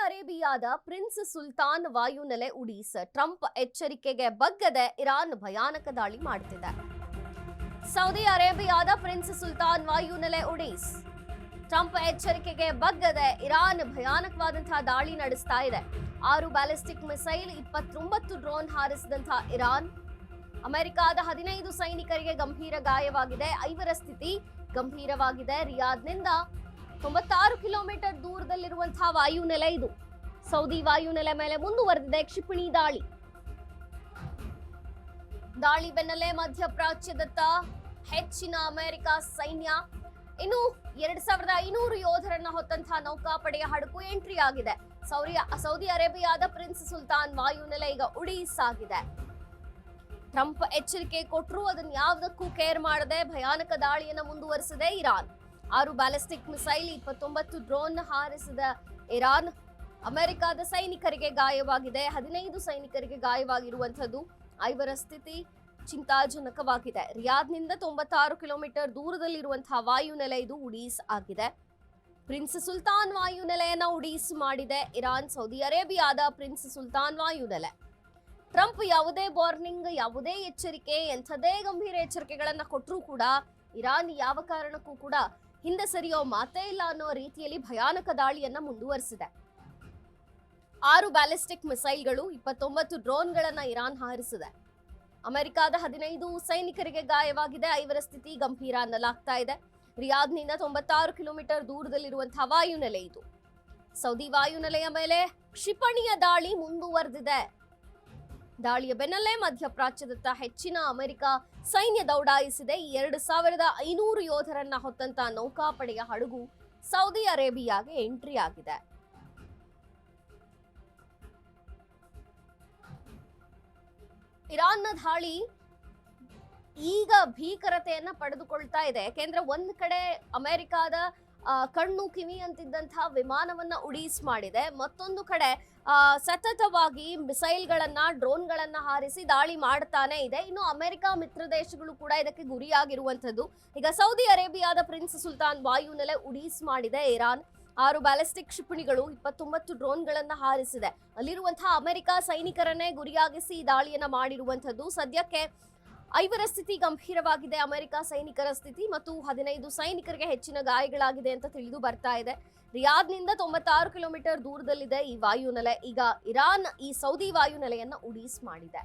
ಅರೇಬಿಯಾದ prince Sultan ವಾಯುನೆಲೆ ಉಡೀಸ್ Trump ಎಚ್ಚರಿಕೆಗೆ ಬಗ್ಗದೆ Iran ಭಯಾನಕ ದಾಳಿ ಮಾಡುತ್ತಿದೆ. ಸೌದಿ ಅರೇಬಿಯಾದ ಪ್ರಿನ್ಸ್ ಸುಲ್ತಾನ್ ವಾಯುನೆಲೆ ಉಡೀಸ್ ಟ್ರಂಪ್ ಎಚ್ಚರಿಕೆಗೆ ಬಗ್ಗದೆ ಇರಾನ್ ಭಯಾನಕವಾದಂತಹ ದಾಳಿ ನಡೆಸ್ತಾ ಇದೆ. 6 ಬ್ಯಾಲಿಸ್ಟಿಕ್ ಮಿಸೈಲ್, 29 ಡ್ರೋನ್ ಹಾರಿಸಿದಂತಹ ಇರಾನ್. ಅಮೆರಿಕದ 15 ಸೈನಿಕರಿಗೆ ಗಂಭೀರ ಗಾಯವಾಗಿದೆ. 5ರ ಸ್ಥಿತಿ ಗಂಭೀರವಾಗಿದೆ. ರಿಯಾದ್ನಿಂದ 96 ಕಿಲೋಮೀಟರ್ ದೂರದಲ್ಲಿರುವಂತಹ ವಾಯುನೆಲೆ ಇದು. ಸೌದಿ ವಾಯುನೆಲೆ ಮೇಲೆ ಮುಂದುವರೆದಿದೆ ಕ್ಷಿಪಣಿ ದಾಳಿ. ದಾಳಿ ಬೆನ್ನಲ್ಲೇ ಮಧ್ಯಪ್ರಾಚ್ಯದತ್ತ ಹೆಚ್ಚಿನ ಅಮೆರಿಕ ಸೈನ್ಯ. ಇನ್ನು 2500 ಯೋಧರನ್ನ ಹೊತ್ತಂತಹ ನೌಕಾಪಡೆಯ ಹಡಗು ಎಂಟ್ರಿ ಆಗಿದೆ. ಸೌದಿ ಅರೇಬಿಯಾದ ಪ್ರಿನ್ಸ್ ಸುಲ್ತಾನ್ ವಾಯುನೆಲೆ ಈಗ ಉಡೀಸ್ ಆಗಿದೆ. ಟ್ರಂಪ್ ಎಚ್ಚರಿಕೆ ಕೊಟ್ಟರು, ಅದನ್ನ ಯಾವುದಕ್ಕೂ ಕೇರ್ ಮಾಡದೆ ಭಯಾನಕ ದಾಳಿಯನ್ನ ಮುಂದುವರಿಸಿದೆ ಇರಾನ್. 6 ಬ್ಯಾಲಿಸ್ಟಿಕ್ ಮಿಸೈಲ್, 29 ಡ್ರೋನ್ ಹಾರಿಸಿದ ಇರಾನ್. ಅಮೆರಿಕದ ಸೈನಿಕರಿಗೆ ಗಾಯವಾಗಿದೆ. 15 ಸೈನಿಕರಿಗೆ ಗಾಯವಾಗಿರುವಂತದ್ದು. 5ರ ಸ್ಥಿತಿ ಚಿಂತಾಜನಕವಾಗಿದೆ. ರಿಯಾದ್ನಿಂದ 96 ಕಿಲೋಮೀಟರ್ ದೂರದಲ್ಲಿರುವಂತಹ ವಾಯುನೆಲೆ ಇದು ಉಡೀಸ್ ಆಗಿದೆ. ಪ್ರಿನ್ಸ್ ಸುಲ್ತಾನ್ ವಾಯುನೆಲೆಯನ್ನ ಉಡೀಸ್ ಮಾಡಿದೆ ಇರಾನ್. ಸೌದಿ ಅರೇಬಿಯಾದ ಪ್ರಿನ್ಸ್ ಸುಲ್ತಾನ್ ವಾಯುನೆಲೆ. ಟ್ರಂಪ್ ಯಾವುದೇ ವಾರ್ನಿಂಗ್, ಯಾವುದೇ ಎಚ್ಚರಿಕೆ, ಎಂಥದೇ ಗಂಭೀರ ಎಚ್ಚರಿಕೆಗಳನ್ನ ಕೊಟ್ಟರೂ ಕೂಡ ಇರಾನ್ ಯಾವ ಕಾರಣಕ್ಕೂ ಕೂಡ ಹಿಂದೆ ಸರಿಯೋ ಮಾತೇ ಇಲ್ಲ ಅನ್ನೋ ರೀತಿಯಲ್ಲಿ ಭಯಾನಕ ದಾಳಿಯನ್ನ ಮುಂದುವರಿಸಿದೆ. 6 ಬ್ಯಾಲಿಸ್ಟಿಕ್ ಮಿಸೈಲ್ಗಳು, 29 ಡ್ರೋನ್ಗಳನ್ನ ಇರಾನ್ ಹಾರಿಸಿದೆ. ಅಮೆರಿಕದ 15 ಸೈನಿಕರಿಗೆ ಗಾಯವಾಗಿದೆ. 5ರ ಸ್ಥಿತಿ ಗಂಭೀರ ಅನ್ನಲಾಗ್ತಾ ಇದೆ. ರಿಯಾದ್ನಿಂದ 96 ಕಿಲೋಮೀಟರ್ ದೂರದಲ್ಲಿರುವಂತಹ ವಾಯುನೆಲೆ ಇದು. ಸೌದಿ ವಾಯುನೆಲೆಯ ಮೇಲೆ ಕ್ಷಿಪಣಿಯ ದಾಳಿ ಮುಂದುವರೆದಿದೆ. ದಾಳಿಯ ಬೆನ್ನಲ್ಲೇ ಮಧ್ಯಪ್ರಾಚ್ಯದತ್ತ ಹೆಚ್ಚಿನ ಅಮೆರಿಕ ಸೈನ್ಯ ದೌಡಾಯಿಸಿದೆ. 2500 ಯೋಧರನ್ನ ಹೊತ್ತಂತ ನೌಕಾಪಡೆಯ ಹಡಗು ಸೌದಿ ಅರೇಬಿಯಾಗೆ ಎಂಟ್ರಿ ಆಗಿದೆ. ಇರಾನ್ನ ದಾಳಿ ಈಗ ಭೀಕರತೆಯನ್ನ ಪಡೆದುಕೊಳ್ತಾ ಇದೆ. ಯಾಕೆಂದ್ರೆ ಒಂದ್ ಕಡೆ ಅಮೆರಿಕದ ಕಣ್ಣು ಕಿವಿ ಅಂತಿದ್ದಂತಹ ವಿಮಾನವನ್ನ ಉಡೀಸ್ ಮಾಡಿದೆ. ಮತ್ತೊಂದು ಕಡೆ ಸತತವಾಗಿ ಮಿಸೈಲ್ಗಳನ್ನ, ಡ್ರೋನ್ಗಳನ್ನ ಹಾರಿಸಿ ದಾಳಿ ಮಾಡ್ತಾನೆ ಇದೆ. ಇನ್ನು ಅಮೆರಿಕ ಮಿತ್ರ ದೇಶಗಳು ಕೂಡ ಇದಕ್ಕೆ ಗುರಿಯಾಗಿರುವಂತದ್ದು. ಈಗ ಸೌದಿ ಅರೇಬಿಯಾದ ಪ್ರಿನ್ಸ್ ಸುಲ್ತಾನ್ ವಾಯುನೆಲೆ ಉಡೀಸ್ ಮಾಡಿದೆ ಇರಾನ್. 6 ಬ್ಯಾಲಿಸ್ಟಿಕ್ ಕ್ಷಿಪಣಿಗಳು, 29 ಡ್ರೋನ್ಗಳನ್ನ ಹಾರಿಸಿದೆ. ಅಲ್ಲಿರುವಂತಹ ಅಮೆರಿಕ ಸೈನಿಕರನ್ನೇ ಗುರಿಯಾಗಿಸಿ ದಾಳಿಯನ್ನ ಮಾಡಿರುವಂತದ್ದು. ಸದ್ಯಕ್ಕೆ 5ರ ಸ್ಥಿತಿ ಗಂಭೀರವಾಗಿದೆ, ಅಮೆರಿಕ ಸೈನಿಕರ ಸ್ಥಿತಿ, ಮತ್ತು 15 ಸೈನಿಕರಿಗೆ ಹೆಚ್ಚಿನ ಗಾಯಗಳಾಗಿದೆ ಅಂತ ತಿಳಿದು ಬರ್ತಾ ಇದೆ. ರಿಯಾದ್ನಿಂದ 96 ಕಿಲೋಮೀಟರ್ ದೂರದಲ್ಲಿದೆ ಈ ವಾಯುನೆಲೆ. ಈಗ ಇರಾನ್ ಈ ಸೌದಿ ವಾಯುನೆಲೆಯನ್ನ ಉಡೀಸ್ ಮಾಡಿದೆ.